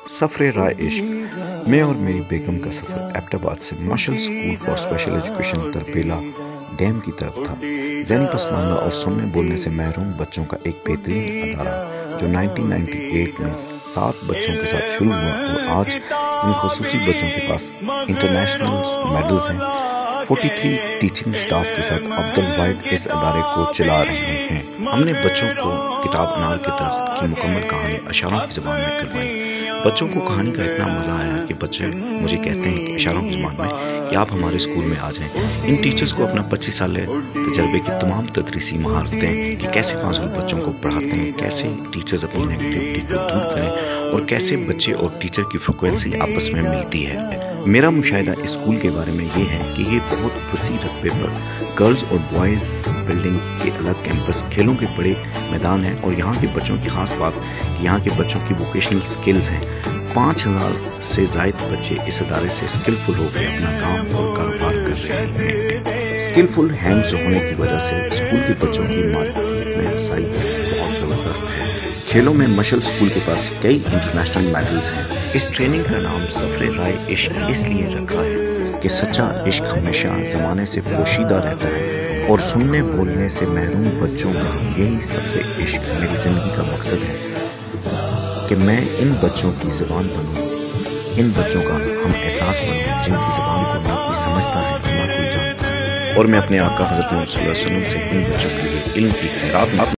سفر رائے عشق میں اور میری بیگم کا سفر ایبٹ آباد سے Mishal school for special education Tarbela dam کی طرف تھا۔ ذہنی پسماندہ اور سننے بولنے سے محروم بچوں کا ایک بہترین ادارہ جو 1998 میں 7 بچوں کے ساتھ شروع ہوا اور آج ان خصوصی بچوں کے پاس انٹرنیشنل میڈلز ہیں۔ 43 ٹیچنگ سٹاف کے ساتھ عبدالواحد اس ادارے کو چلا رہے ہیں۔ ہم نے بچوں کو کتاب انار کے درخت کی مکمل کہانی اشاروں کی زبان میں کروائی۔ بچوں کو کہانی کا اتنا مزہ آیا کہ بچے مجھے کہتے ہیں کہ اشاروں کی زبان میں کہ آپ ہمارے اسکول میں آ جائیں۔ ان ٹیچرز کو اپنا 25 سالہ تجربے کی تمام تدریسی مہارتیں کہ کیسے معذور بچوں کو پڑھاتے ہیں، کیسے ٹیچرز اپنی نیگیٹیوٹی کو دور کریں اور کیسے بچے اور ٹیچر کی فریکوینسی آپس میں ملتی ہے۔ میرا مشاہدہ اسکول کے بارے میں یہ ہے کہ یہ بہت وسیع رقبے پر گرلز اور بوائز بلڈنگز کے الگ کیمپس، کھیلوں کے بڑے میدان ہیں اور یہاں کے بچوں کی خاص بات کہ یہاں کے بچوں کی ووکیشنل سکلز ہیں۔ 5000 سے زائد بچے اس ادارے سے اسکلفل ہو کے اپنا کام اور کاروبار کر رہے ہیں۔ اسکلفل ہینڈز ہونے کی وجہ سے اسکول کے بچوں کی مارکیٹ میں رسائی بہت زبردست ہے۔ کھیلوں میں مشل اسکول کے پاس کئی انٹرنیشنل میڈلز ہیں۔ اس ٹریننگ کا نام سفر رائے عشق اس لیے رکھا ہے کہ سچا عشق ہمیشہ زمانے سے پوشیدہ رہتا ہے اور سننے بولنے سے محروم بچوں کا یہی سفر عشق میری زندگی کا مقصد ہے کہ میں ان بچوں کی زبان بنوں، ان بچوں کا ہم احساس بنوں جن کی زبان کو نہ کوئی سمجھتا ہے نہ کوئی جانتا ہے، اور میں اپنے آقا حضرت محمد صلی اللہ علیہ وسلم سے ان بچوں کے لیے علم کی خیرات